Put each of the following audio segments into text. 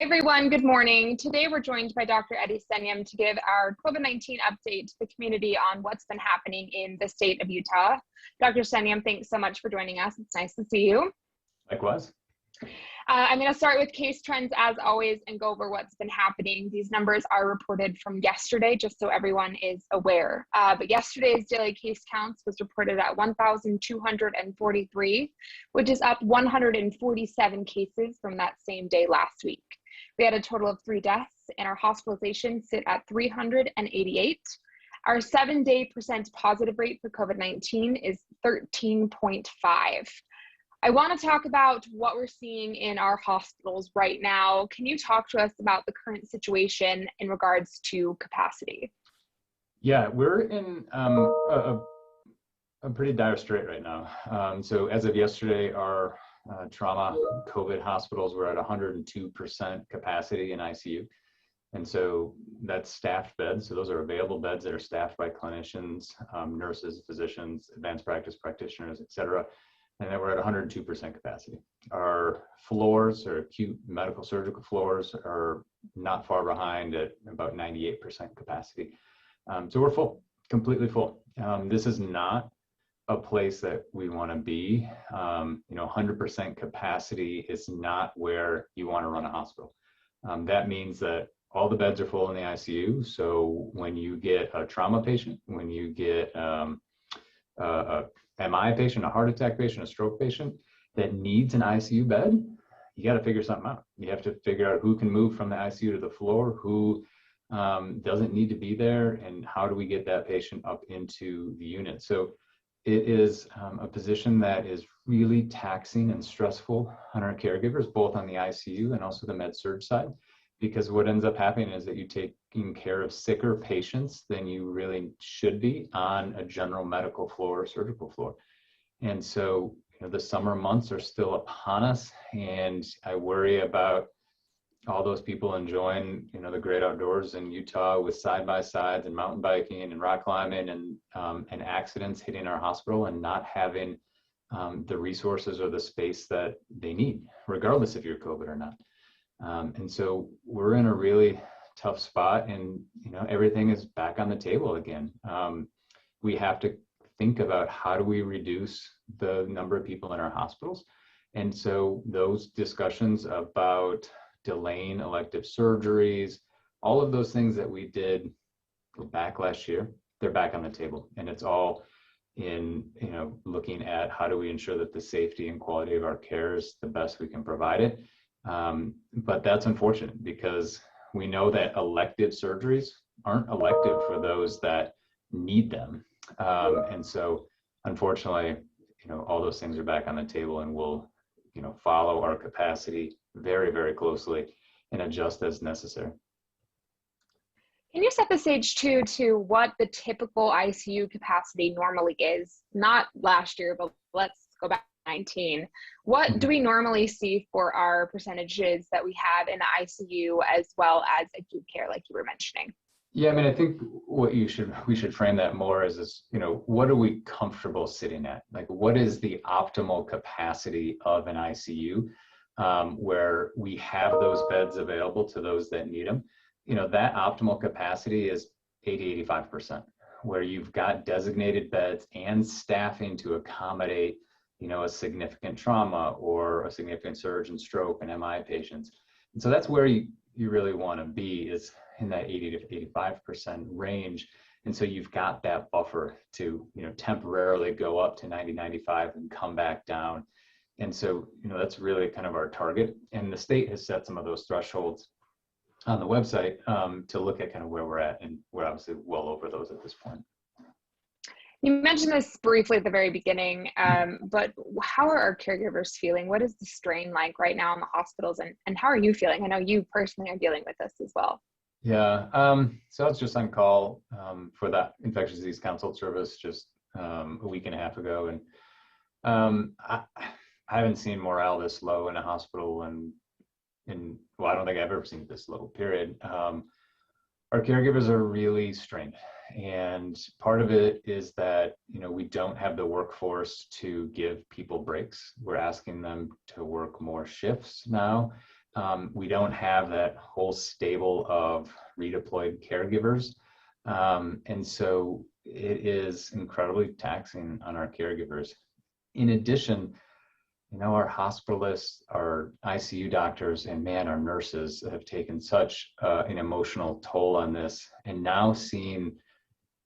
Everyone, good morning. Today we're joined by Dr. Eddie Senyum to give our COVID-19 update to the community on what's been happening in the state of Utah. Dr. Senyum, thanks so much for joining us. It's nice to see you. Likewise. I'm going to start with case trends as always and go over what's been happening. These numbers are reported from yesterday, just so everyone is aware. But yesterday's daily case counts was reported at 1,243, which is up 147 cases from that same day last week. We had a total of 3 deaths, and our hospitalizations sit at 388. Our 7-day percent positive rate for COVID-19 is 13.5. I want to talk about what we're seeing in our hospitals right now. Can you talk to us about the current situation in regards to capacity? Yeah, we're in a pretty dire strait right now. So as of yesterday, our trauma COVID hospitals were at 102% capacity in ICU. And so that's staffed beds. So those are available beds that are staffed by clinicians, nurses, physicians, advanced practice practitioners, et cetera. And then we're at 102% capacity. Our floors, or acute medical surgical floors, are not far behind at about 98% capacity. So we're full, completely full. This is not a place that we want to be. 100% capacity is not where you want to run a hospital. That means that all the beds are full in the ICU. So when you get a trauma patient, when you get a MI patient, a heart attack patient, a stroke patient that needs an ICU bed, you got to figure something out. You have to figure out who can move from the ICU to the floor, who doesn't need to be there, and how do we get that patient up into the unit. So it is a position that is really taxing and stressful on our caregivers, both on the ICU and also the med-surg side, because what ends up happening is that you're taking care of sicker patients than you really should be on a general medical floor or surgical floor. And so, the summer months are still upon us, and I worry about all those people enjoying, the great outdoors in Utah with side-by-sides and mountain biking and rock climbing and accidents hitting our hospital and not having the resources or the space that they need, regardless if you're COVID or not. And so we're in a really tough spot, and everything is back on the table again. We have to think about how do we reduce the number of people in our hospitals. And so those discussions about delaying elective surgeries, all of those things that we did back last year, they're back on the table. And it's all in, looking at how do we ensure that the safety and quality of our care is the best we can provide it. But that's unfortunate because we know that elective surgeries aren't elective for those that need them. And so unfortunately, all those things are back on the table, and we'll, follow our capacity very, very closely and adjust as necessary. Can you set the stage too to what the typical ICU capacity normally is? Not last year, but let's go back to 2019. What do we normally see for our percentages that we have in the ICU as well as acute care, like you were mentioning? Yeah, I think what we should frame that more as what are we comfortable sitting at? Like, what is the optimal capacity of an ICU where we have those beds available to those that need them? That optimal capacity is 80-85%, where you've got designated beds and staffing to accommodate, a significant trauma or a significant surge and stroke and MI patients. And so that's where you really want to be, is in that 80-85% range. And so you've got that buffer to, temporarily go up to 90-95 and come back down. And so, that's really kind of our target. And the state has set some of those thresholds on the website to look at kind of where we're at. And we're obviously well over those at this point. You mentioned this briefly at the very beginning, but how are our caregivers feeling? What is the strain like right now in the hospitals, and how are you feeling? I know you personally are dealing with this as well. Yeah, so I was just on call for that infectious disease consult service just a week and a half ago, and I haven't seen morale this low in a hospital well, I don't think I've ever seen this low, period. Our caregivers are really strained. And part of it is that, we don't have the workforce to give people breaks. We're asking them to work more shifts now. we don't have that whole stable of redeployed caregivers. And so it is incredibly taxing on our caregivers. In addition, our hospitalists, our ICU doctors, and our nurses have taken such an emotional toll on this. And now seeing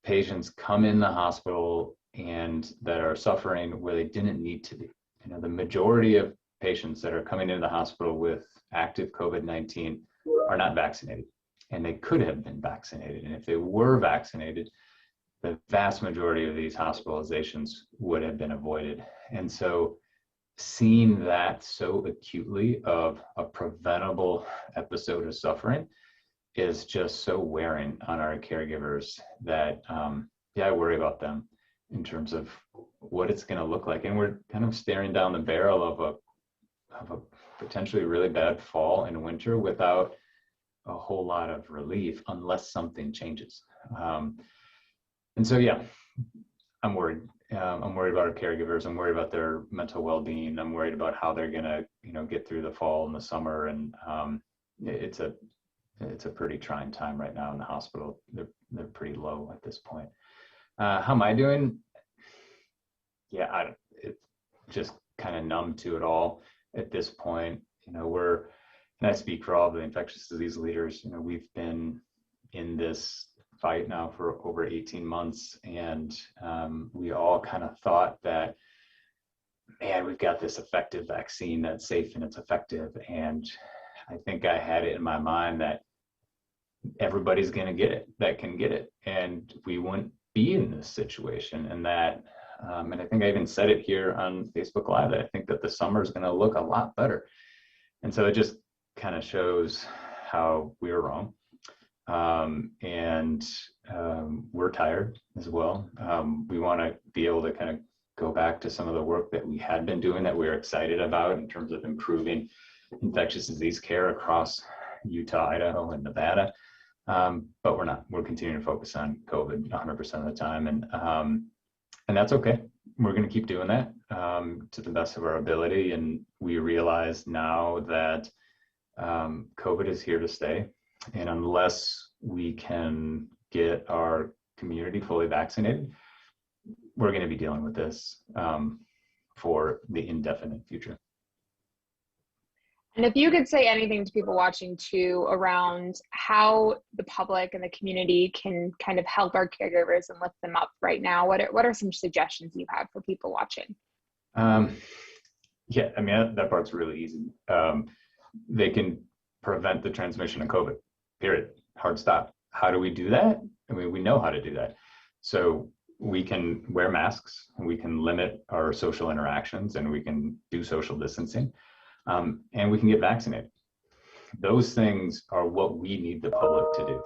patients come in the hospital and that are suffering where they didn't need to be. The majority of patients that are coming into the hospital with active COVID-19 are not vaccinated, and they could have been vaccinated. And if they were vaccinated, the vast majority of these hospitalizations would have been avoided. And so seeing that so acutely of a preventable episode of suffering is just so wearing on our caregivers that, I worry about them in terms of what it's going to look like. And we're kind of staring down the barrel of a potentially really bad fall and winter without a whole lot of relief unless something changes. And so, I'm worried. I'm worried about our caregivers. I'm worried about their mental well-being. I'm worried about how they're going to, get through the fall and the summer. And it's a pretty trying time right now in the hospital. They're pretty low at this point. How am I doing? It's just kind of numb to it all at this point. And I speak for all the infectious disease leaders. We've been in this fight now for over 18 months, and we all kind of thought that, we've got this effective vaccine that's safe and it's effective. And I think I had it in my mind that everybody's going to get it that can get it, and we wouldn't be in this situation. And that, and I think I even said it here on Facebook Live, that I think that the summer is going to look a lot better. And so it just kind of shows how we were wrong. We're tired as well. We want to be able to kind of go back to some of the work that we had been doing that we were excited about in terms of improving infectious disease care across Utah, Idaho, and Nevada. But we're not. We're continuing to focus on COVID 100% of the time. And that's okay. We're going to keep doing that to the best of our ability. And we realize now that COVID is here to stay. And unless we can get our community fully vaccinated, we're going to be dealing with this for the indefinite future. And if you could say anything to people watching too around how the public and the community can kind of help our caregivers and lift them up right now, what are some suggestions you have for people watching? That part's really easy. They can prevent the transmission of COVID, period. Hard stop. How do we do that? We know how to do that. So we can wear masks, and we can limit our social interactions, and we can do social distancing. And we can get vaccinated. Those things are what we need the public to do.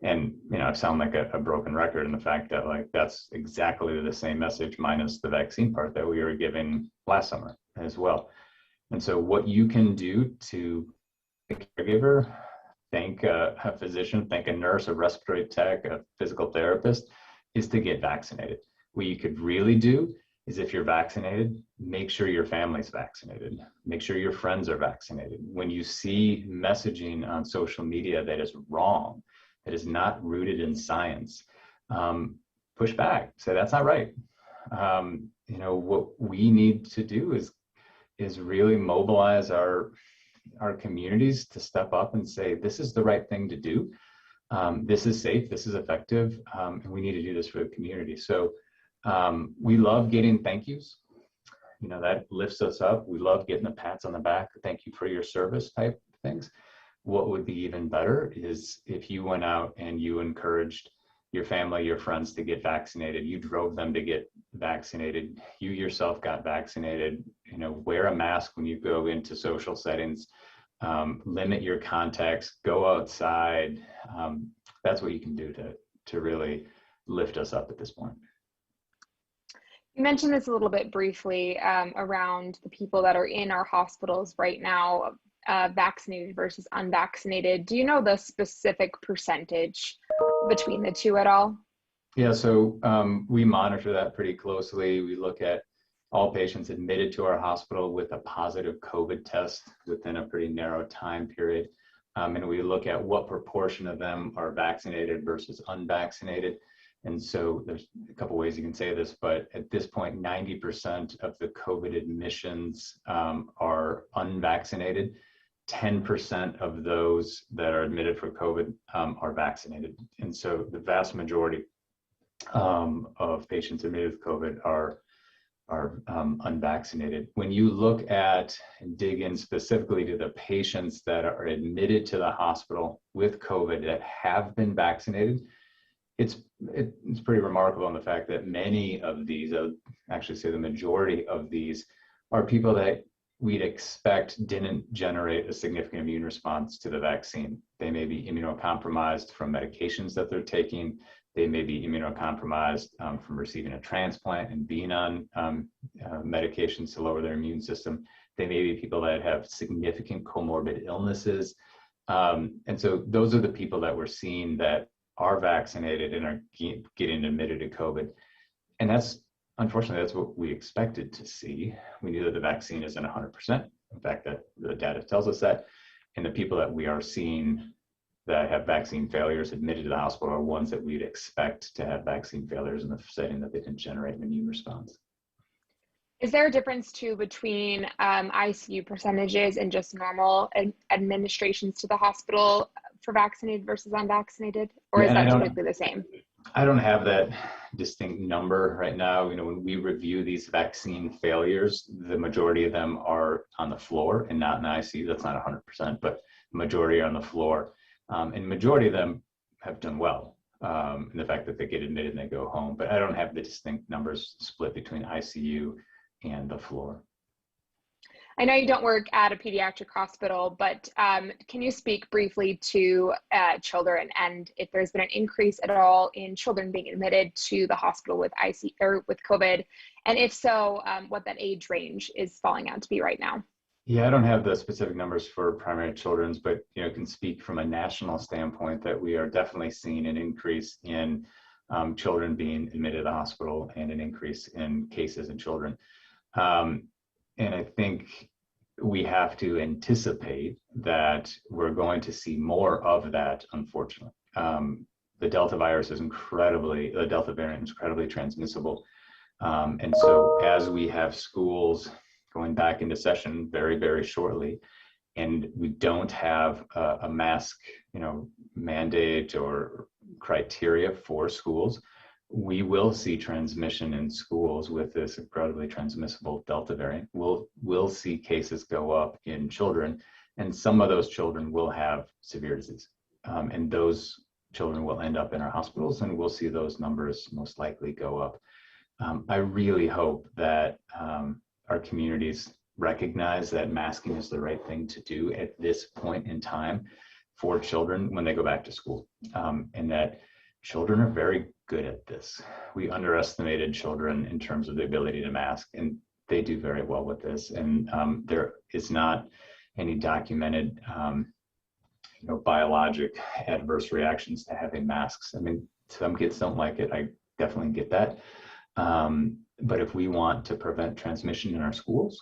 And, I sound like a broken record in the fact that that's exactly the same message minus the vaccine part that we were giving last summer as well. And so what you can do to a caregiver, thank a physician, thank a nurse, a respiratory tech, a physical therapist, is to get vaccinated. What you could really do is, if you're vaccinated, make sure your family's vaccinated. Make sure your friends are vaccinated. When you see messaging on social media that is wrong, that is not rooted in science, push back. Say that's not right. What we need to do is really mobilize our communities to step up and say, this is the right thing to do. This is safe. This is effective. And we need to do this for the community. So we love getting thank yous. That lifts us up. We love getting the pats on the back, thank you for your service type things. What would be even better is if you went out and you encouraged your family, your friends to get vaccinated. You drove them to get vaccinated. You yourself got vaccinated. Wear a mask when you go into social settings. Limit your contacts. Go outside. That's what you can do to really lift us up at this point. You mentioned this a little bit briefly around the people that are in our hospitals right now, vaccinated versus unvaccinated. Do you know the specific percentage between the two at all? Yeah, so we monitor that pretty closely. We look at all patients admitted to our hospital with a positive COVID test within a pretty narrow time period. And we look at what proportion of them are vaccinated versus unvaccinated. And so there's a couple ways you can say this, but at this point, 90% of the COVID admissions are unvaccinated. 10% of those that are admitted for COVID are vaccinated. And so the vast majority of patients admitted with COVID are unvaccinated. When you look at and dig in specifically to the patients that are admitted to the hospital with COVID that have been vaccinated, it's pretty remarkable in the fact that many of these, I would actually say the majority of these, are people that we'd expect didn't generate a significant immune response to the vaccine. They may be immunocompromised from medications that they're taking. They may be immunocompromised from receiving a transplant and being on medications to lower their immune system. They may be people that have significant comorbid illnesses. And so those are the people that we're seeing that are vaccinated and are getting admitted to COVID. And unfortunately, that's what we expected to see. We knew that the vaccine isn't 100%. In fact, that the data tells us that. And the people that we are seeing that have vaccine failures admitted to the hospital are ones that we'd expect to have vaccine failures in the setting that they didn't generate an immune response. Is there a difference too between ICU percentages and just normal administrations to the hospital for vaccinated versus unvaccinated, or is that typically the same? I don't have that distinct number right now. When we review these vaccine failures, the majority of them are on the floor and not in the ICU. That's not 100%, but the majority are on the floor. And majority of them have done well in the fact that they get admitted and they go home. But I don't have the distinct numbers split between ICU and the floor. I know you don't work at a pediatric hospital, but can you speak briefly to children and if there's been an increase at all in children being admitted to the hospital with ICU or with COVID? And if so, what that age range is falling out to be right now? Yeah, I don't have the specific numbers for primary children's, but can speak from a national standpoint that we are definitely seeing an increase in children being admitted to the hospital and an increase in cases in children. And I think we have to anticipate that we're going to see more of that, unfortunately. The Delta variant is incredibly transmissible. And so as we have schools going back into session very, very shortly, and we don't have a mask, mandate or criteria for schools, we will see transmission in schools with this incredibly transmissible Delta variant. We'll see cases go up in children, and some of those children will have severe disease. And those children will end up in our hospitals, and we'll see those numbers most likely go up. I really hope that our communities recognize that masking is the right thing to do at this point in time for children when they go back to school, and that children are very good at this. We underestimated children in terms of the ability to mask, and they do very well with this. And there is not any documented, biologic adverse reactions to having masks. I mean, some kids don't like it. I definitely get that. But if we want to prevent transmission in our schools,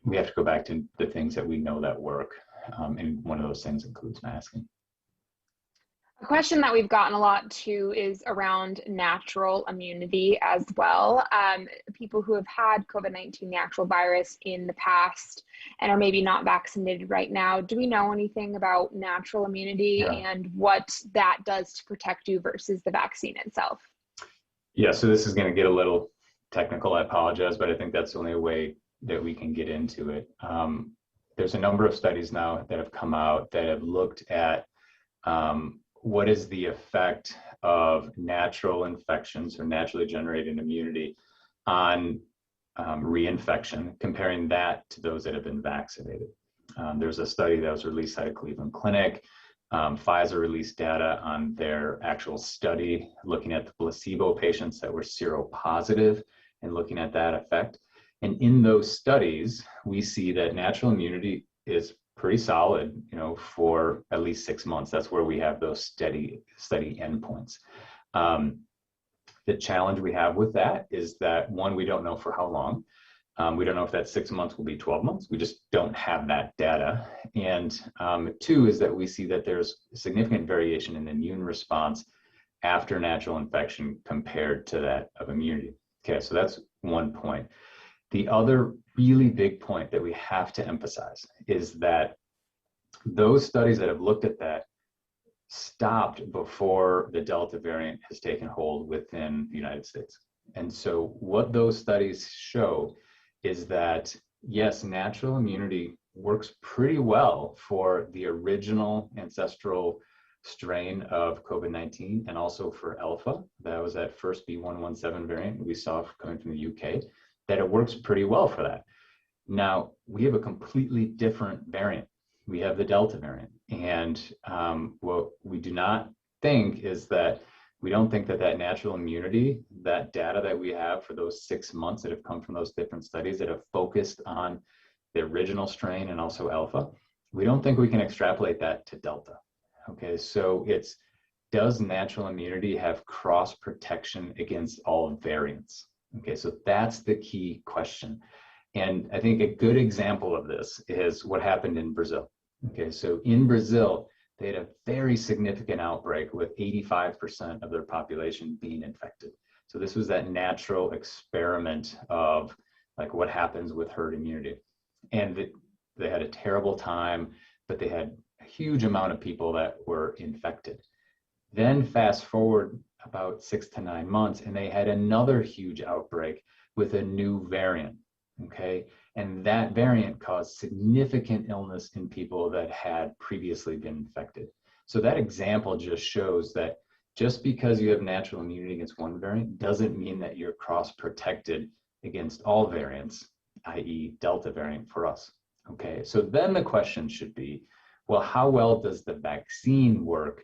we have to go back to the things that we know that work. And one of those things includes masking. A question that we've gotten a lot too is around natural immunity as well. People who have had COVID-19 natural virus in the past and are maybe not vaccinated right now, do we know anything about natural immunity and what that does to protect you versus the vaccine itself? Yeah, so this is going to get a little technical, I apologize, but I think that's the only way that we can get into it. There's a number of studies now that have come out that have looked at what is the effect of natural infections or naturally generated immunity on reinfection, comparing that to those that have been vaccinated. There's a study that was released out of Cleveland Clinic. Pfizer released data on their actual study looking at the placebo patients that were seropositive and looking at that effect. And in those studies, we see that natural immunity is pretty solid, for at least 6 months. That's where we have those steady endpoints. The challenge we have with that is that, one, we don't know for how long. We don't know if that 6 months will be 12 months. We just don't have that data. And two is that we see that there's significant variation in immune response after natural infection compared to that of immunity. Okay, so that's one point. The other really big point that we have to emphasize is that those studies that have looked at that stopped before the Delta variant has taken hold within the United States. And so what those studies show is that, yes, natural immunity works pretty well for the original ancestral strain of COVID-19 and also for Alpha. That was that first B.1.1.7 variant we saw coming from the UK, that it works pretty well for that. Now, we have a completely different variant. We have the Delta variant. And what we do not think is that we don't think that that natural immunity, that data that we have for those 6 months that have come from those different studies that have focused on the original strain and also Alpha, we don't think we can extrapolate that to Delta. Okay, so it's, does natural immunity have cross protection against all variants? Okay, so that's the key question. And I think a good example of this is what happened in Brazil. Okay, so in Brazil, they had a very significant outbreak with 85% of their population being infected. So this was that natural experiment of like what happens with herd immunity. And they had a terrible time, but they had a huge amount of people that were infected. Then fast forward about 6 to 9 months, and they had another huge outbreak with a new variant. Okay, and that variant caused significant illness in people that had previously been infected. So that example just shows that just because you have natural immunity against one variant doesn't mean that you're cross-protected against all variants, i.e. Delta variant for us. Okay, so then the question should be, well, how well does the vaccine work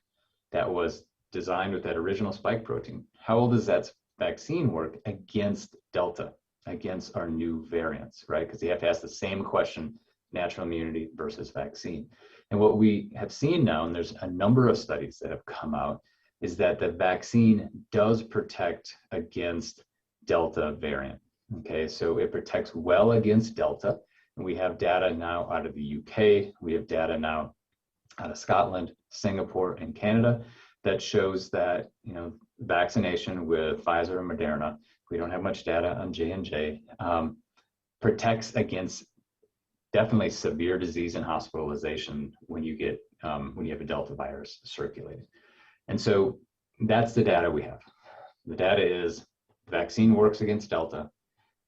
that was designed with that original spike protein? How well does that vaccine work against Delta, against our new variants, right? Because you have to ask the same question, natural immunity versus vaccine. And what we have seen now, and there's a number of studies that have come out, is that the vaccine does protect against Delta variant. Okay, so it protects well against Delta. And we have data now out of the UK, we have data now out of Scotland, Singapore, and Canada that shows that, you know, vaccination with Pfizer and Moderna, we don't have much data on J&J, protects against definitely severe disease and hospitalization when you get when you have a Delta virus circulating. And so that's the data we have. The data is vaccine works against Delta.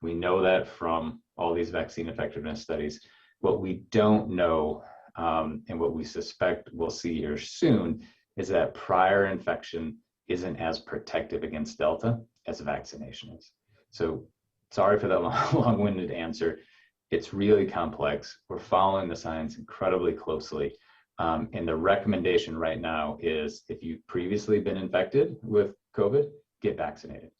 We know that from all these vaccine effectiveness studies. What we don't know, and what we suspect we'll see here soon, is that prior infection isn't as protective against Delta as vaccination is. So sorry for that long-winded answer. It's really complex. We're following the science incredibly closely. And the recommendation right now is if you've previously been infected with COVID, get vaccinated.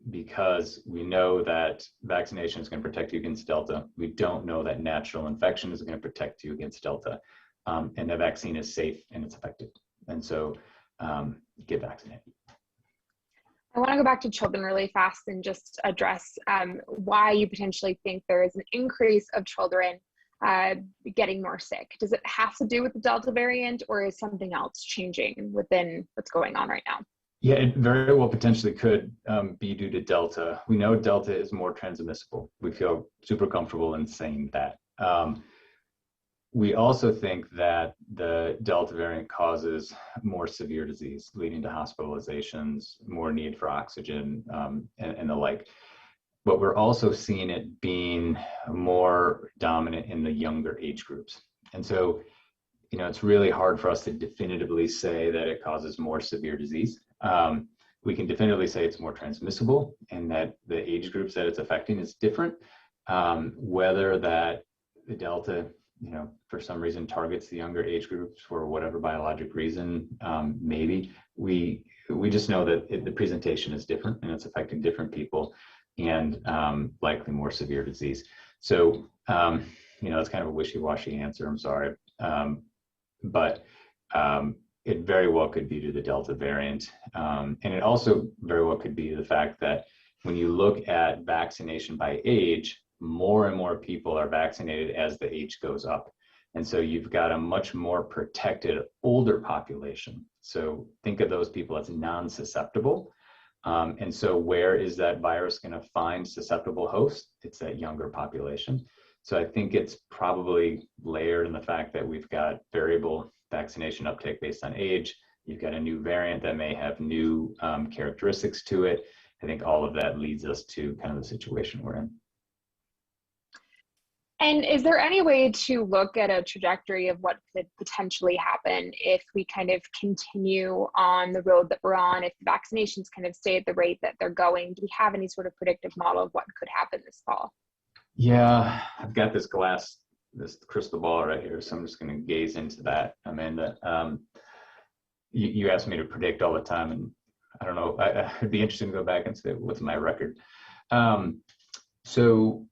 Because we know that vaccination is going to protect you against Delta. We don't know that natural infection is going to protect you against Delta. And the vaccine is safe and it's effective. And so get vaccinated. I want to go back to children really fast and just address why you potentially think there is an increase of children getting more sick. Does it have to do with the Delta variant, or is something else changing within what's going on right now? Yeah, it very well potentially could be due to Delta. We know Delta is more transmissible. We feel super comfortable in saying that. We also think that the Delta variant causes more severe disease, leading to hospitalizations, more need for oxygen, and the like. But we're also seeing it being more dominant in the younger age groups. And so, you know, it's really hard for us to definitively say that it causes more severe disease. We can definitively say it's more transmissible and that the age groups that it's affecting is different. Whether that the Delta, you know, for some reason targets the younger age groups for whatever biologic reason, maybe. We just know that the presentation is different and it's affecting different people and likely more severe disease. So, you know, it's kind of a wishy-washy answer, I'm sorry. But it very well could be due to the Delta variant. And it also very well could be the fact that when you look at vaccination by age, more and more people are vaccinated as the age goes up. And so you've got a much more protected older population. So think of those people as non-susceptible. And so where is that virus going to find susceptible hosts? It's that younger population. So I think it's probably layered in the fact that we've got variable vaccination uptake based on age. You've got a new variant that may have new characteristics to it. I think all of that leads us to kind of the situation we're in. And is there any way to look at a trajectory of what could potentially happen if we kind of continue on the road that we're on, if the vaccinations kind of stay at the rate that they're going? Do we have any sort of predictive model of what could happen this fall? Yeah, I've got this crystal ball right here, so I'm just going to gaze into that, Amanda. You asked me to predict all the time, and I don't know, it'd be interesting to go back and say, what's my record? So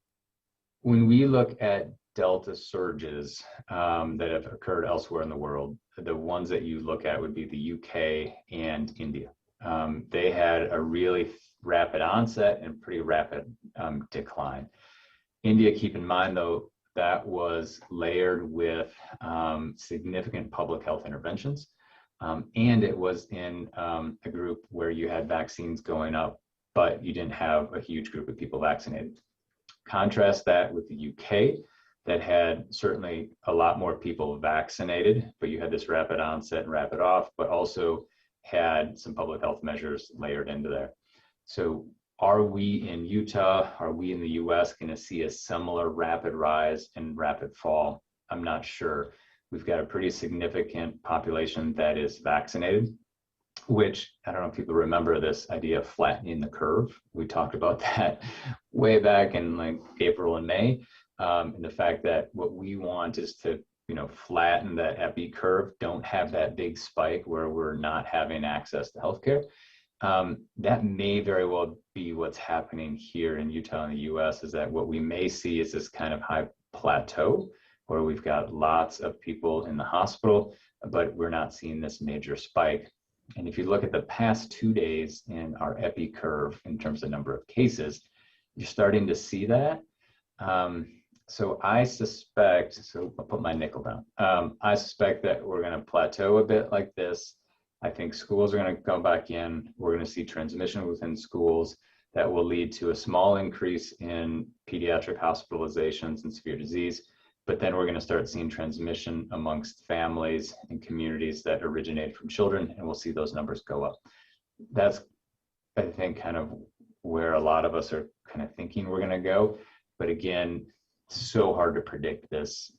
when we look at Delta surges that have occurred elsewhere in the world, the ones that you look at would be the UK and India. They had a really rapid onset and pretty rapid decline. India, keep in mind though, that was layered with significant public health interventions. And it was in a group where you had vaccines going up, but you didn't have a huge group of people vaccinated. Contrast that with the UK, that had certainly a lot more people vaccinated, but you had this rapid onset and rapid off, but also had some public health measures layered into there. So are we in Utah, are we in the US going to see a similar rapid rise and rapid fall? I'm not sure. We've got a pretty significant population that is vaccinated, which I don't know if people remember this idea of flattening the curve. We talked about that way back in like April and May. And the fact that what we want is to, flatten that epi curve, don't have that big spike where we're not having access to healthcare. That may very well be what's happening here in Utah and the US, is that what we may see is this kind of high plateau where we've got lots of people in the hospital, but we're not seeing this major spike. And if you look at the past 2 days in our epi curve in terms of number of cases, you're starting to see that. So I suspect, so I'll put my nickel down. I suspect that we're going to plateau a bit like this. I think schools are going to go back in. We're going to see transmission within schools that will lead to a small increase in pediatric hospitalizations and severe disease. But then we're going to start seeing transmission amongst families and communities that originate from children, and we'll see those numbers go up. That's, I think, kind of where a lot of us are kind of thinking we're going to go. But again, so hard to predict this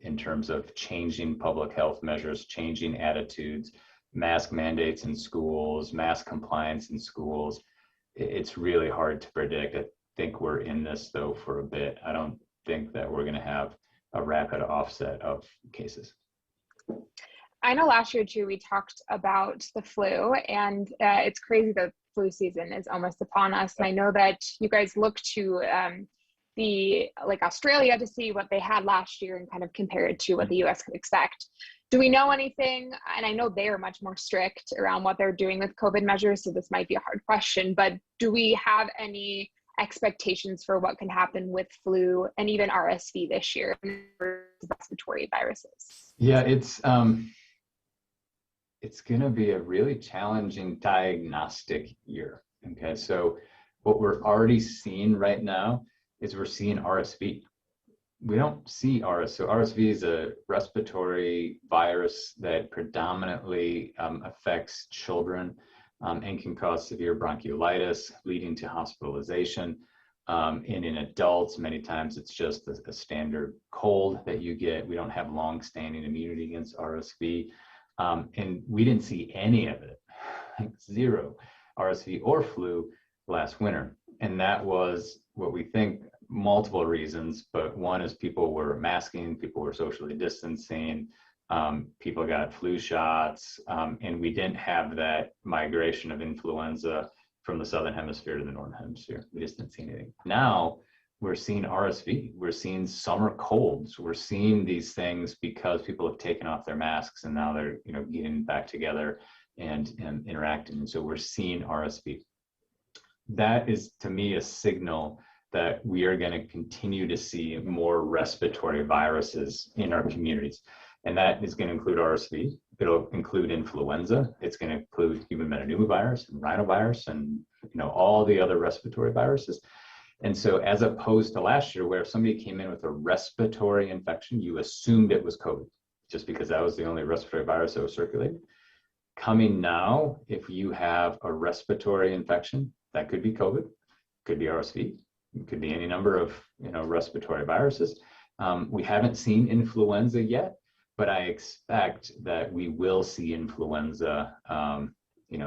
in terms of changing public health measures, changing attitudes, mask mandates in schools, mask compliance in schools. It's really hard to predict. I think we're in this, though, for a bit. I don't think that we're going to have a rapid offset of cases. I know last year too, we talked about the flu, and it's crazy that flu season is almost upon us. And I know that you guys look to Australia to see what they had last year and kind of compare it to what the US could expect. Do we know anything? And I know they are much more strict around what they're doing with COVID measures, so this might be a hard question, but do we have any expectations for what can happen with flu and even RSV this year, respiratory viruses? Yeah, it's going to be a really challenging diagnostic year. Okay, so what we're already seeing right now is we're seeing RSV. We don't see RSV. So RSV is a respiratory virus that predominantly affects children and can cause severe bronchiolitis, leading to hospitalization. And in adults, many times it's just a standard cold that you get. We don't have long-standing immunity against RSV. And we didn't see any of it, like zero RSV or flu last winter. And that was what we think multiple reasons, but one is people were masking, people were socially distancing, people got flu shots, and we didn't have that migration of influenza from the Southern Hemisphere to the Northern Hemisphere. We just didn't see anything. Now we're seeing RSV, we're seeing summer colds, we're seeing these things because people have taken off their masks and now they're, getting back together and interacting. And so we're seeing RSV. That is, to me, a signal that we are going to continue to see more respiratory viruses in our communities. And that is going to include RSV. It'll include influenza. It's going to include human metapneumovirus and rhinovirus and all the other respiratory viruses. And so as opposed to last year, where if somebody came in with a respiratory infection, you assumed it was COVID, just because that was the only respiratory virus that was circulating. Coming now, if you have a respiratory infection, that could be COVID, could be RSV, it could be any number of respiratory viruses. We haven't seen influenza yet, but I expect that we will see influenza,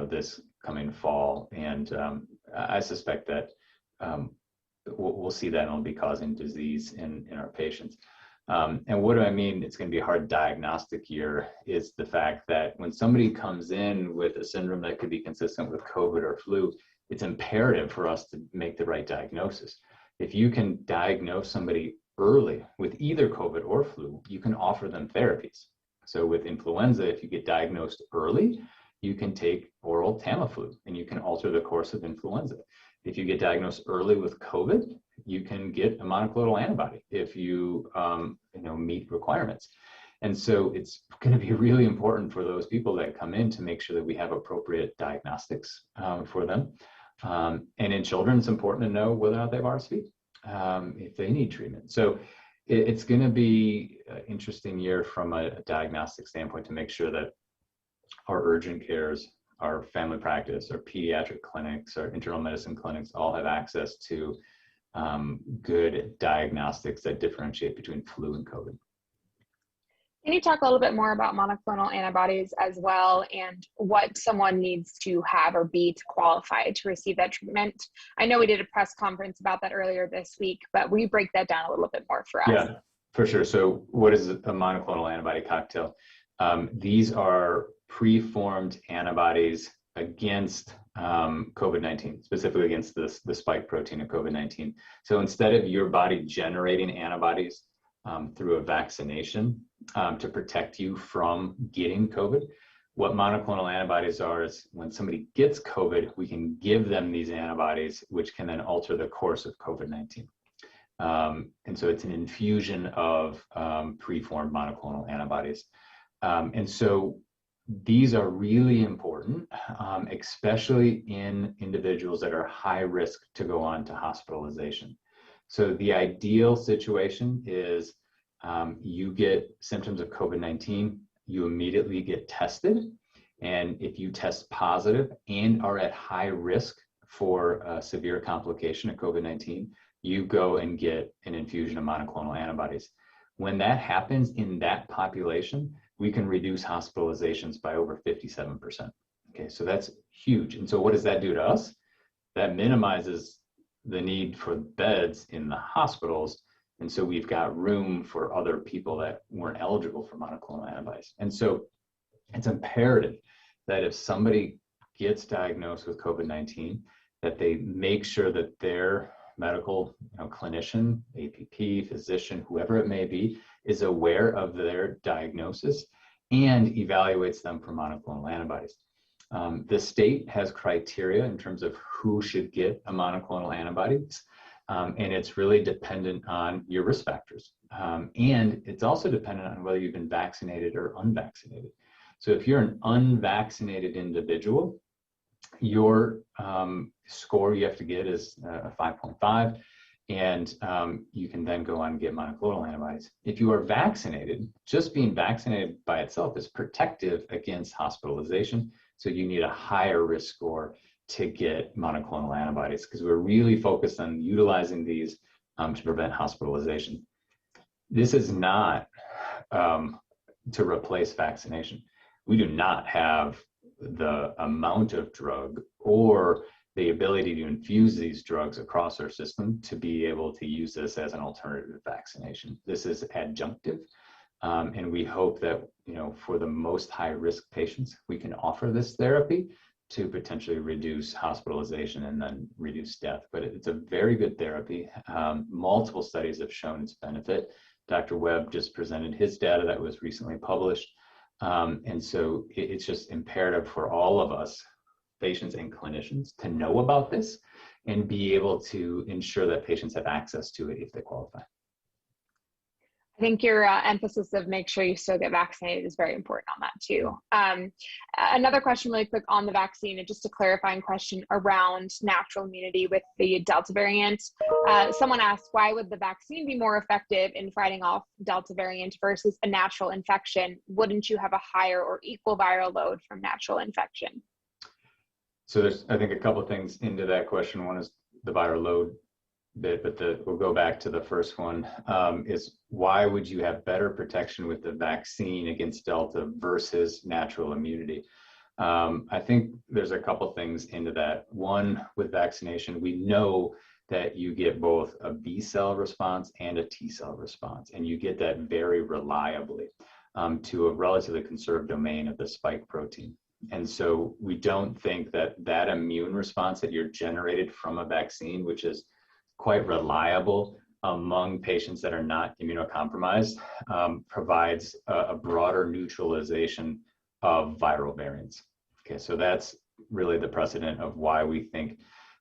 this coming fall, and I suspect that we'll see that, and it'll be causing disease in our patients. And what do I mean? It's going to be a hard diagnostic year is the fact that when somebody comes in with a syndrome that could be consistent with COVID or flu, it's imperative for us to make the right diagnosis. If you can diagnose somebody early with either COVID or flu, you can offer them therapies. So with influenza, if you get diagnosed early, you can take oral Tamiflu and you can alter the course of influenza. If you get diagnosed early with COVID, you can get a monoclonal antibody if you meet requirements. And so it's going to be really important for those people that come in to make sure that we have appropriate diagnostics for them. And in children, it's important to know whether or not they have RSV, if they need treatment. So it's going to be an interesting year from a diagnostic standpoint to make sure that our urgent cares, our family practice, our pediatric clinics, our internal medicine clinics all have access to good diagnostics that differentiate between flu and COVID. Can you talk a little bit more about monoclonal antibodies as well, and what someone needs to have or be to qualify to receive that treatment? I know we did a press conference about that earlier this week, but will you break that down a little bit more for us? Yeah, for sure. So what is a monoclonal antibody cocktail? These are preformed antibodies against COVID-19, specifically against the spike protein of COVID-19. So instead of your body generating antibodies through a vaccination to protect you from getting COVID, what monoclonal antibodies are is when somebody gets COVID, we can give them these antibodies, which can then alter the course of COVID-19. And so it's an infusion of preformed monoclonal antibodies. And so these are really important, especially in individuals that are high risk to go on to hospitalization. So the ideal situation is you get symptoms of COVID-19, you immediately get tested. And if you test positive and are at high risk for a severe complication of COVID-19, you go and get an infusion of monoclonal antibodies. When that happens in that population, we can reduce hospitalizations by over 57%. Okay, so that's huge. And so what does that do to us? That minimizes the need for beds in the hospitals. And so we've got room for other people that weren't eligible for monoclonal antibodies. And so it's imperative that if somebody gets diagnosed with COVID-19, that they make sure that their medical clinician, APP, physician, whoever it may be, is aware of their diagnosis and evaluates them for monoclonal antibodies. The state has criteria in terms of who should get a monoclonal antibodies, and it's really dependent on your risk factors. And it's also dependent on whether you've been vaccinated or unvaccinated. So if you're an unvaccinated individual, your score you have to get is a 5.5, and you can then go on and get monoclonal antibodies. If you are vaccinated, just being vaccinated by itself is protective against hospitalization, so you need a higher risk score to get monoclonal antibodies, because we're really focused on utilizing these to prevent hospitalization. This is not to replace vaccination. We do not have the amount of drug or the ability to infuse these drugs across our system to be able to use this as an alternative to vaccination. This is adjunctive, and we hope that for the most high-risk patients, we can offer this therapy to potentially reduce hospitalization and then reduce death. But it's a very good therapy. Multiple studies have shown its benefit. Dr. Webb just presented his data that was recently published. And so it's just imperative for all of us, patients and clinicians, to know about this and be able to ensure that patients have access to it if they qualify. I think your emphasis of make sure you still get vaccinated is very important on that too. Another question really quick on the vaccine, and just a clarifying question around natural immunity with the Delta variant. Someone asked, why would the vaccine be more effective in fighting off Delta variant versus a natural infection? Wouldn't you have a higher or equal viral load from natural infection? So there's, I think, a couple of things into that question. One is the viral load bit, but we'll go back to the first one, is why would you have better protection with the vaccine against Delta versus natural immunity? I think there's a couple things into that. One, with vaccination, we know that you get both a B cell response and a T cell response, and you get that very reliably to a relatively conserved domain of the spike protein. And so we don't think that that immune response that you're generated from a vaccine, which is quite reliable among patients that are not immunocompromised, provides a broader neutralization of viral variants. Okay, so that's really the precedent of why we think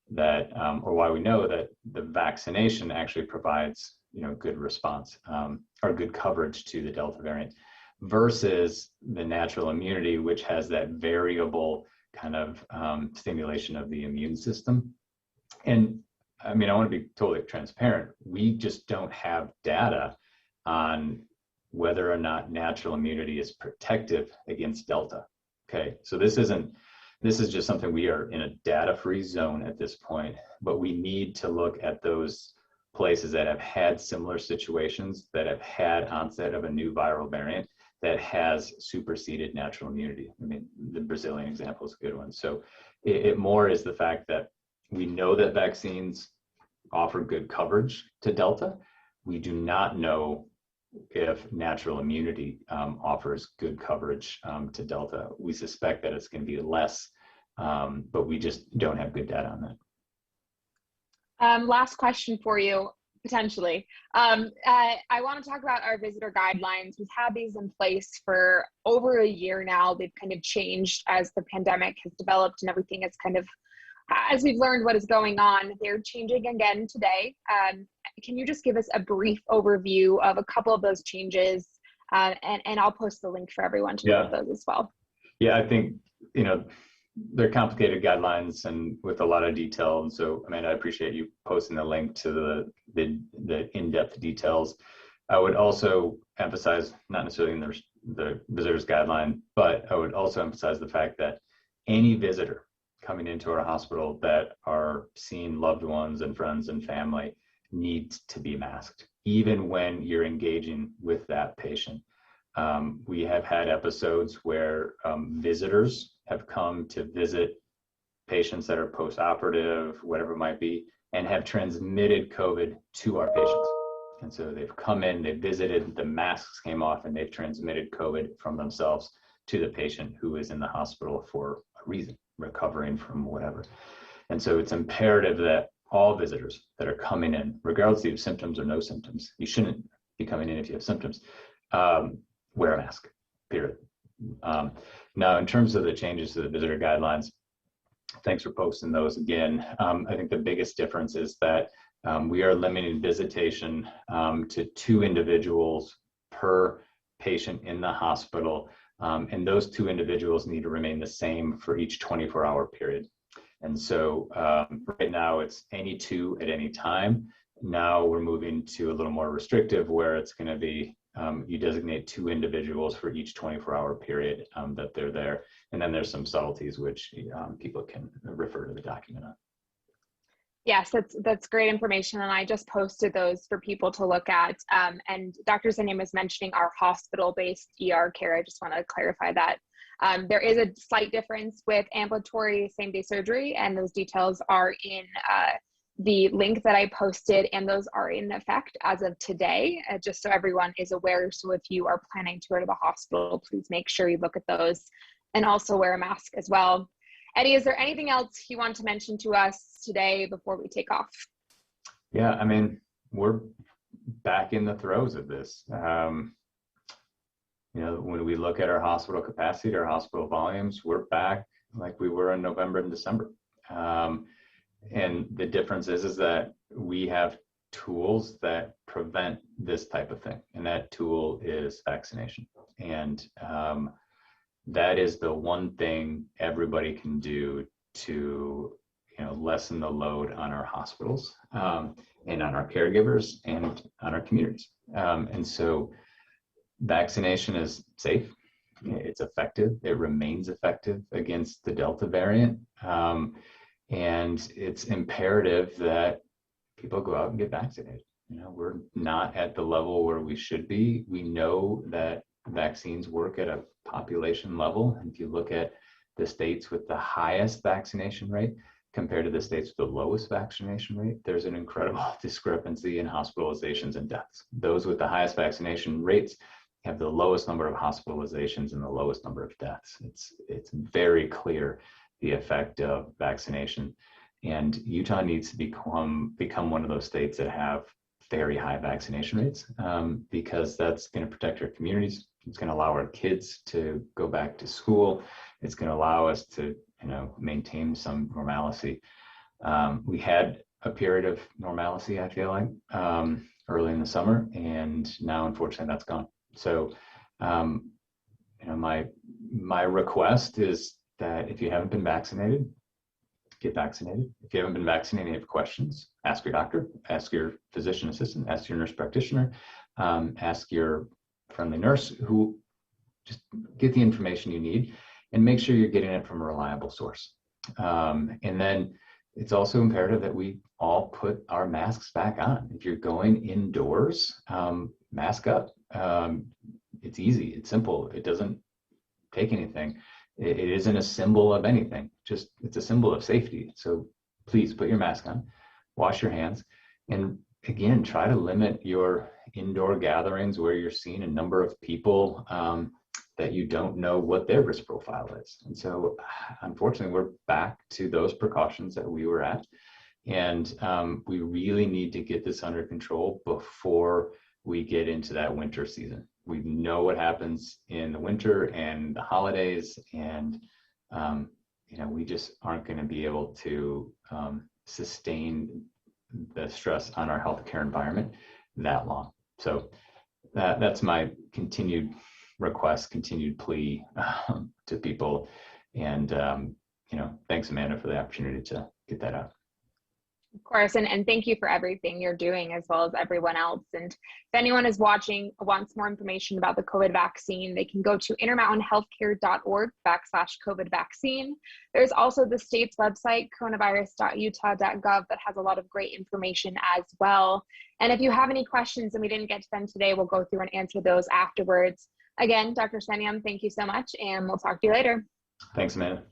that, or why we know that the vaccination actually provides, good response or good coverage to the Delta variant, versus the natural immunity, which has that variable kind of stimulation of the immune system. And I mean, I want to be totally transparent. We just don't have data on whether or not natural immunity is protective against Delta. Okay, so this is just something we are in a data-free zone at this point, but we need to look at those places that have had similar situations, that have had onset of a new viral variant that has superseded natural immunity. I mean, the Brazilian example is a good one. So it more is the fact that we know that vaccines offer good coverage to Delta. We do not know if natural immunity offers good coverage to Delta. We suspect that it's going to be less, but we just don't have good data on that. Last question for you, potentially. I want to talk about our visitor guidelines. We've had these in place for over a year now. They've kind of changed as the pandemic has developed and everything is kind of, as we've learned what is going on, they're changing again today. Can you just give us a brief overview of a couple of those changes? And I'll post the link for everyone to look at those as well. Yeah, I think, they're complicated guidelines and with a lot of detail. And so, Amanda, I appreciate you posting the link to the in-depth details. I would also emphasize, not necessarily in the visitor's guideline, but I would also emphasize the fact that any visitor coming into our hospital that are seeing loved ones and friends and family needs to be masked, even when you're engaging with that patient. We have had episodes where visitors have come to visit patients that are post-operative, whatever it might be, and have transmitted COVID to our patients. And so they've come in, they visited, the masks came off, and they've transmitted COVID from themselves to the patient who is in the hospital for a reason, recovering from whatever. And so it's imperative that all visitors that are coming in, regardless of symptoms or no symptoms, you shouldn't be coming in if you have symptoms, wear a mask, period. Now, in terms of the changes to the visitor guidelines, thanks for posting those again. I think the biggest difference is that we are limiting visitation to 2 individuals per patient in the hospital. And those 2 individuals need to remain the same for each 24-hour period. And so right now it's any 2 at any time. Now we're moving to a little more restrictive, where it's going to be you designate 2 individuals for each 24-hour period that they're there. And then there's some subtleties which people can refer to the document on. Yes, that's great information. And I just posted those for people to look at. And Dr. Zinniam was mentioning our hospital-based ER care. I just want to clarify that. There is a slight difference with ambulatory same-day surgery, and those details are in the link that I posted, and those are in effect as of today, just so everyone is aware. So if you are planning to go to the hospital, please make sure you look at those and also wear a mask as well. Eddie, is there anything else you want to mention to us today before we take off? Yeah, I mean, we're back in the throes of this. When we look at our hospital capacity, our hospital volumes, we're back like we were in November and December. And the difference is that we have tools that prevent this type of thing. And that tool is vaccination. And that is the one thing everybody can do to lessen the load on our hospitals and on our caregivers and on our communities. And so vaccination is safe, it's effective, it remains effective against the Delta variant. And it's imperative that people go out and get vaccinated. We're not at the level where we should be. We know that vaccines work at a population level. And if you look at the states with the highest vaccination rate compared to the states with the lowest vaccination rate, there's an incredible discrepancy in hospitalizations and deaths. Those with the highest vaccination rates have the lowest number of hospitalizations and the lowest number of deaths. It's very clear the effect of vaccination. And Utah needs to become one of those states that have very high vaccination rates, because that's going to protect our communities. It's going to allow our kids to go back to school. It's going to allow us to maintain some normalcy. We had a period of normalcy, I feel like, early in the summer, and now unfortunately that's gone. So my request is that if you haven't been vaccinated, get vaccinated. If you haven't been vaccinated and you have questions, ask your doctor, ask your physician assistant, ask your nurse practitioner, ask your friendly nurse, who just get the information you need and make sure you're getting it from a reliable source. And then it's also imperative that we all put our masks back on. If you're going indoors, mask up. It's easy, it's simple, it doesn't take anything. It isn't a symbol of anything, it's a symbol of safety. So please put your mask on, wash your hands, and again, try to limit your indoor gatherings where you're seeing a number of people that you don't know what their risk profile is. And so unfortunately, we're back to those precautions that we were at. And we really need to get this under control before we get into that winter season. We know what happens in the winter and the holidays, and we just aren't going to be able to sustain the stress on our healthcare environment that long. So that's my continued request, continued plea to people. And thanks, Amanda, for the opportunity to get that out. Of course, and thank you for everything you're doing, as well as everyone else. And if anyone is watching, wants more information about the COVID vaccine, they can go to intermountainhealthcare.org/COVID vaccine. There's also the state's website, coronavirus.utah.gov, that has a lot of great information as well. And if you have any questions and we didn't get to them today, we'll go through and answer those afterwards. Again, Dr. Sanyam, thank you so much, and we'll talk to you later. Thanks, Amanda.